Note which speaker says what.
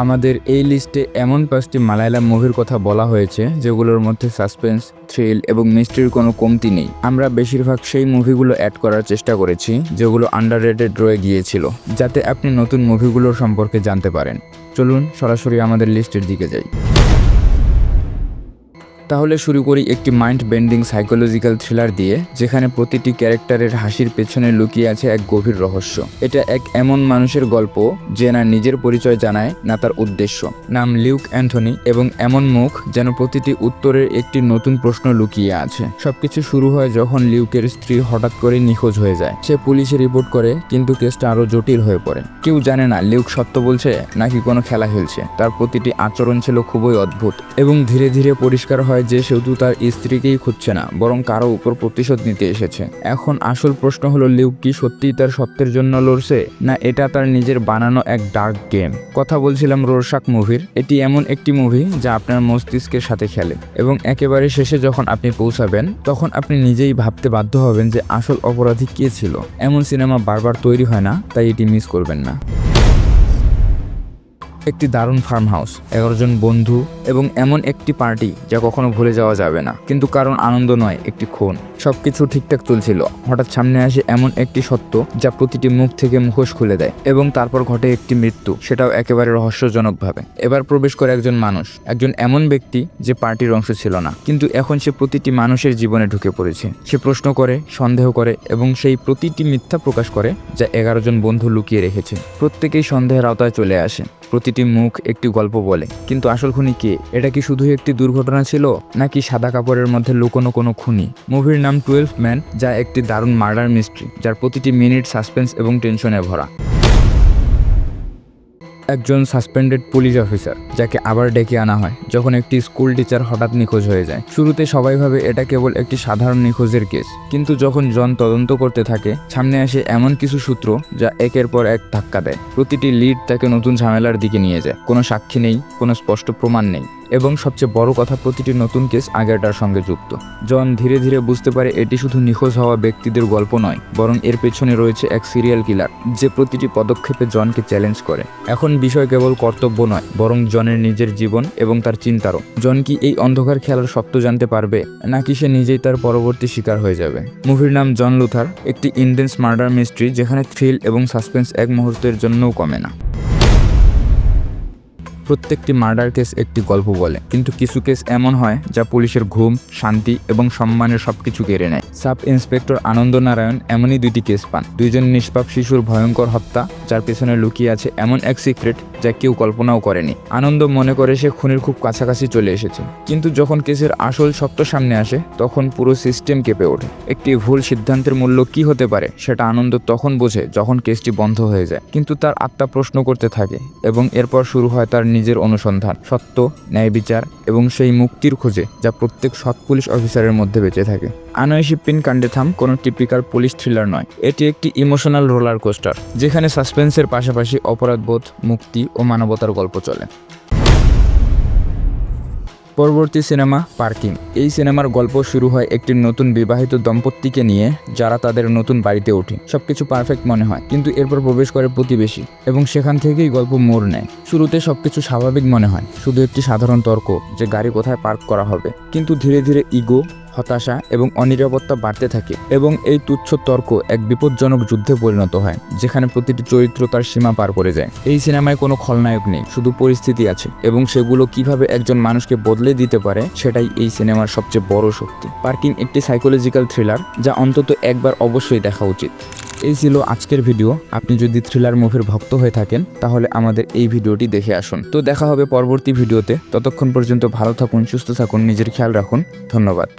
Speaker 1: আমাদের এই লিস্টে এমন 5টি মালায়ালাম মুভির কথা বলা হয়েছে যেগুলোর মধ্যে সাসপেন্স, থ্রিল এবং মিস্ট্রির কোনো কমতি নেই। আমরা বেশিরভাগ সেই মুভিগুলো অ্যাড করার চেষ্টা করেছি যেগুলো আন্ডাররেটেড রয়ে গিয়েছিল, যাতে আপনি নতুন মুভিগুলোর সম্পর্কে জানতে পারেন। চলুন সরাসরি আমাদের লিস্টের দিকে যাই। তাহলে শুরু করি একটি মাইন্ড বেন্ডিং সাইকোলজিক্যাল থ্রিলার দিয়ে, যেখানে প্রতিটি ক্যারেক্টারের হাসির পেছনে লুকিয়ে আছে এক গভীর রহস্য। এটা এক এমন মানুষের গল্প যে না নিজের পরিচয় জানায় না তার উদ্দেশ্য। নাম লিউক অ্যান্থনি এবং এমন মুখ যেন প্রতিটি উত্তরের একটি নতুন প্রশ্ন লুকিয়ে আছে। সবকিছু শুরু হয় যখন লিউকের স্ত্রী হঠাৎ করে নিখোঁজ হয়ে যায়। সে পুলিশে রিপোর্ট করে, কিন্তু কেসটা আরো জটিল হয়ে পড়ে। কেউ জানে না লিউক সত্য বলছে নাকি কোনো খেলা খেলছে। তার প্রতিটি আচরণ ছিল খুবই অদ্ভুত এবং ধীরে ধীরে পরিষ্কার হয় যে শুধু তার স্ত্রীকেই খুঁজছে না, বরং কারো উপর প্রতিশোধ নিতে এসেছে। এখন আসল প্রশ্ন হলো, লিউক কি সত্যিই তার সত্যের জন্য লড়ছে, না এটা তার নিজের বানানো এক ডার্ক গেম? কথা বলছিলাম রোরশাক মুভির। এটি এমন একটি মুভি যা আপনার মস্তিষ্কের সাথে খেলে এবং একেবারে শেষে যখন আপনি পৌঁছাবেন তখন আপনি নিজেই ভাবতে বাধ্য হবেন যে আসল অপরাধী কে ছিল। এমন সিনেমা বারবার তৈরি হয় না, তাই এটি মিস করবেন না। একটি দারুণ ফার্ম হাউস, 11 জন বন্ধু এবং এমন একটি পার্টি যা কখনো ভুলে যাওয়া যাবে না। কিন্তু কারণ আনন্দ নয়, একটি খুন। সবকিছু ঠিকঠাক চলছিল, হঠাৎ সামনে আসে এমন একটি সত্য যা প্রতিটি মুখ থেকে মুখোশ খুলে দেয় এবং তারপর ঘটে একটি মৃত্যু, সেটাও একেবারে রহস্যজনকভাবে। এবার প্রবেশ করে একজন মানুষ, একজন এমন ব্যক্তি যে পার্টির অংশ ছিল না, কিন্তু এখন সে প্রতিটি মানুষের জীবনে ঢুকে পড়েছে। সে প্রশ্ন করে, সন্দেহ করে এবং সেই প্রতিটি মিথ্যা প্রকাশ করে যা 11 জন বন্ধু লুকিয়ে রেখেছে। প্রত্যেকেই সন্দেহের আওতায় চলে আসে, প্রতিটি মুখ একটি গল্প বলে। কিন্তু আসল খুনি কে? এটা কি শুধু একটি দুর্ঘটনা ছিল, নাকি সাদা কাপড়ের মধ্যে লুকোনো কোনো খুনি? মুভির নাম 12 ম্যান, যা একটি দারুণ মার্ডার মিস্ট্রি যার প্রতিটি মিনিট সাসপেন্স এবং টেনশনে ভরা। একজন সাসপেন্ডেড পুলিশ অফিসার যাকে আবার ডেকে আনা হয় যখন একটি স্কুল টিচার হঠাৎ নিখোঁজ হয়ে যায়। শুরুতে সবাই ভাবে এটা কেবল একটি সাধারণ নিখোঁজের কেস, কিন্তু যখন জন তদন্ত করতে থাকে সামনে আসে এমন কিছু সূত্র যা একের পর এক ধাক্কা দেয়। প্রতিটি লিড তাকে নতুন ঝামেলার দিকে নিয়ে যায়। কোনো সাক্ষী নেই, কোনো স্পষ্ট প্রমাণ নেই এবং সবচেয়ে বড় কথা, প্রতিটি নতুন কেস আগেরটার সঙ্গে যুক্ত। জন ধীরে ধীরে বুঝতে পারে এটি শুধু নিখোঁজ হওয়া ব্যক্তিদের গল্প নয়, বরং এর পেছনে রয়েছে এক সিরিয়াল কিলার যে প্রতিটি পদক্ষেপে জনকে চ্যালেঞ্জ করে। এখন বিষয় কেবল কর্তব্য নয়, বরং জনের নিজের জীবন এবং তার চিন্তারও। জন কি এই অন্ধকার খেলার সত্য জানতে পারবে, নাকি সে নিজেই তার পরবর্তী শিকার হয়ে যাবে? মুভির নাম জন লুথার, একটি ইন্টেন্স মার্ডার মিস্ট্রি যেখানে থ্রিল এবং সাসপেন্স এক মুহূর্তের জন্যও কমে না। প্রত্যেকটি মার্ডার কেস একটি গল্প বলে, কিন্তু কিছু কেস এমন হয় যা পুলিশের ঘুম, শান্তি এবং সম্মানের সবকিছু কেড়ে নেয়। সাব ইন্সপেক্টর আনন্দ নারায়ণ এমনই 2টি কেস পান। 2 জন নিষ্পাপ শিশুর ভয়ঙ্কর হত্যা যার পেছনে লুকিয়ে আছে এমন এক সিক্রেট যা কেউ কল্পনাও করেনি। আনন্দ মনে করে সে খুনির খুব কাছাকাছি চলে এসেছে, কিন্তু যখন কেসের আসল সত্য সামনে আসে তখন পুরো সিস্টেম কেঁপে ওঠে। একটি ভুল সিদ্ধান্তের মূল্য কি হতে পারে সেটা আনন্দ তখন বোঝে যখন কেসটি বন্ধ হয়ে যায়। কিন্তু তার আত্মা প্রশ্ন করতে থাকে এবং এরপর শুরু হয় তার নিজের অনুসন্ধান, সত্য, ন্যায় বিচার এবং সেই মুক্তির খোঁজে যা প্রত্যেক সৎ পুলিশ অফিসারের মধ্যে বেঁচে থাকে। আনয়সী পিন কান্ডেথাম কোনো টিপিক্যাল পুলিশ থ্রিলার নয়, এটি একটি ইমোশনাল রোলার কোস্টার যেখানে সাসপেন্সের পাশাপাশি অপরাধবোধ, মুক্তি ও মানবতার গল্প চলে। পরবর্তী সিনেমা পার্কিং। এই সিনেমার গল্প শুরু হয় একটি নতুন বিবাহিত দম্পতিকে নিয়ে যারা তাদের নতুন বাড়িতে ওঠে। সবকিছু পারফেক্ট মনে হয়, কিন্তু এরপর প্রবেশ করে প্রতিবেশী এবং সেখান থেকেই গল্প মোড় নেয়। শুরুতে সবকিছু স্বাভাবিক মনে হয়, শুধু একটি সাধারণ তর্ক যে গাড়ি কোথায় পার্ক করা হবে। কিন্তু ধীরে ধীরে ইগো, হতাশা এবং অনিরাপত্তা বাড়তে থাকে এবং এই তুচ্ছ তর্ক এক বিপজ্জনক যুদ্ধে পরিণত হয় যেখানে প্রতিটি চরিত্র তার সীমা পার করে যায়। এই সিনেমায় কোনো খলনায়ক নেই, শুধু পরিস্থিতি আছে এবং সেগুলো কিভাবে একজন মানুষকে বদলে দিতে পারে সেটাই এই সিনেমার সবচেয়ে বড় শক্তি। পার্কিং একটি সাইকোলজিক্যাল থ্রিলার যা অন্তত একবার অবশ্যই দেখা উচিত। এই ছিল আজকের ভিডিও। আপনি যদি থ্রিলার মুভির ভক্ত হয়ে থাকেন তাহলে আমাদের এই ভিডিওটি দেখে আসুন। তো দেখা হবে পরবর্তী ভিডিওতে। ততক্ষণ পর্যন্ত ভালো থাকুন, সুস্থ থাকুন, নিজের খেয়াল রাখুন। ধন্যবাদ।